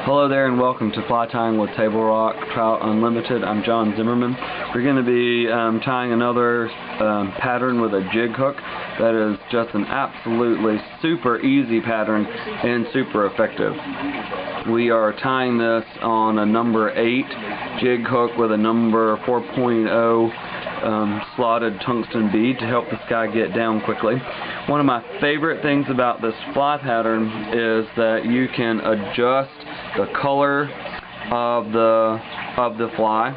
Hello there and welcome to Fly Tying with Table Rock Trout Unlimited. I'm John Zimmerman. We're going to be tying another pattern with a jig hook. That is just an absolutely super easy pattern and super effective. We are tying this on a number 8 jig hook with a number 4.0 slotted tungsten bead to help this guy get down quickly. One of my favorite things about this fly pattern is that you can adjust the color of the fly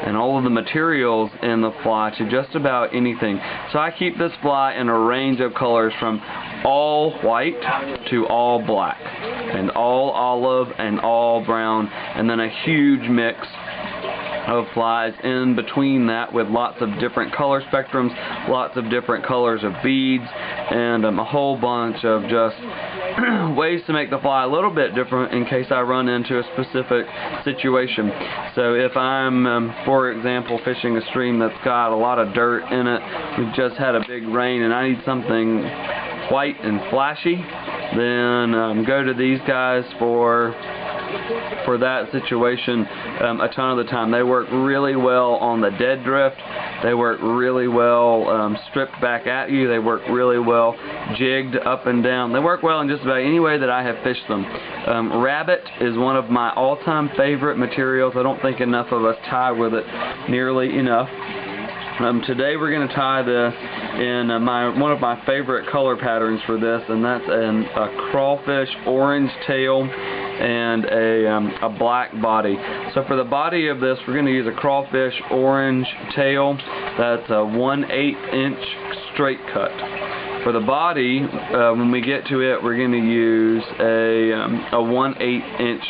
and all of the materials in the fly to just about anything. So I keep this fly in a range of colors from all white to all black and all olive and all brown, and then a huge mix of flies in between that with lots of different color spectrums, lots of different colors of beads, and a whole bunch of just ways to make the fly a little bit different in case I run into a specific situation. So if I'm, for example, fishing a stream that's got a lot of dirt in it, we've just had a big rain and I need something white and flashy, then go to these guys for that situation a ton of the time. They work really well on the dead drift. They work really well stripped back at you. They work really well jigged up and down. They work well in just about any way that I have fished them. Rabbit is one of my all-time favorite materials. I don't think enough of us tie with it nearly enough. Today we're going to tie this in one of my favorite color patterns for this, and that's a crawfish orange tail and a black body. So for the body of this, we're going to use a crawfish orange tail. That's a 1/8 inch straight cut. For the body, when we get to it, we're going to use a 1/8 inch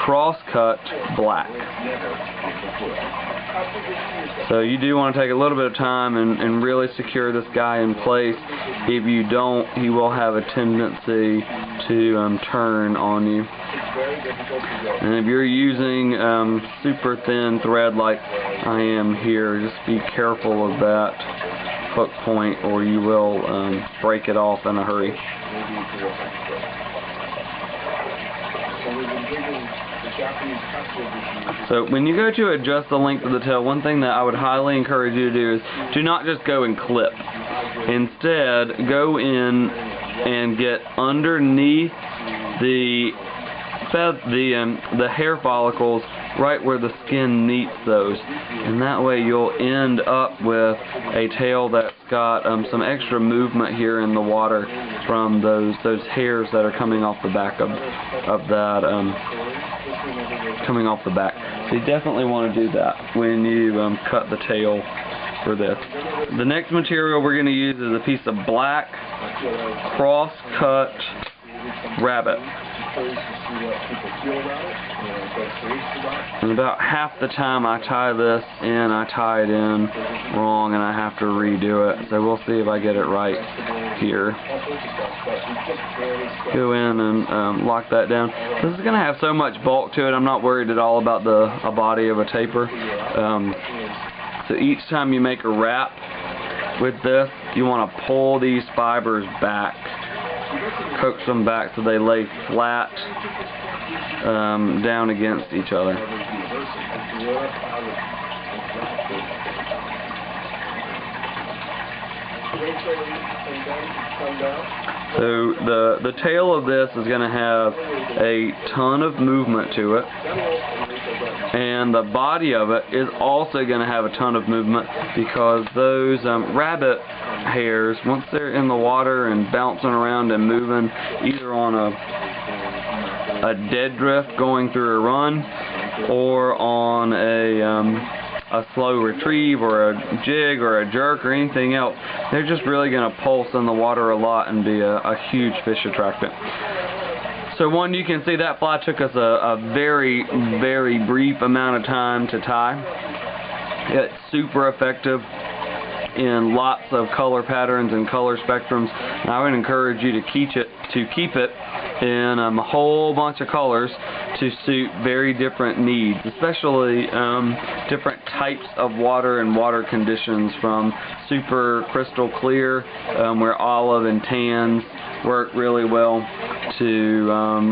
cross cut black. So you do want to take a little bit of time and really secure this guy in place. If you don't, he will have a tendency to turn on you. And if you're using super thin thread like I am here, just be careful of that hook point or you will break it off in a hurry. So when you go to adjust the length of the tail, one thing that I would highly encourage you to do is do not just go and clip. Instead, go in and get underneath the hair follicles right where the skin meets those, and that way you'll end up with a tail that's got some extra movement here in the water from those hairs that are coming off the back of that coming off the back. So you definitely want to do that when you cut the tail for this. The next material we're going to use is a piece of black cross-cut rabbit. And about half the time I tie this in, I tie it in wrong and I have to redo it. So we'll see if I get it right here. Go in and lock that down. This is going to have so much bulk to it, I'm not worried at all about a body of a taper. So each time you make a wrap with this, you want to pull these fibers back. Coax them back so they lay flat down against each other. So the tail of this is going to have a ton of movement to it, and the body of it is also going to have a ton of movement because those rabbit hairs, once they're in the water and bouncing around and moving either on a dead drift going through a run or on a slow retrieve or a jig or a jerk or anything else, they're just really going to pulse in the water a lot and be a huge fish attractant. So one, you can see that fly took us a very, very brief amount of time to tie. It's super effective in lots of color patterns and color spectrums. And I would encourage you to keep it in a whole bunch of colors to suit very different needs, especially different types of water and water conditions, from super crystal clear where olive and tans work really well, to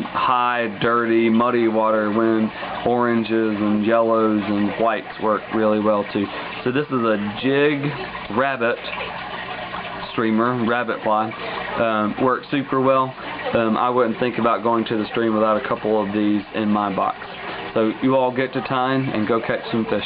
high, dirty, muddy water when oranges and yellows and whites work really well too. So this is a jig rabbit streamer, rabbit fly. Works super well. I wouldn't think about going to the stream without a couple of these in my box. So you all get to time and go catch some fish.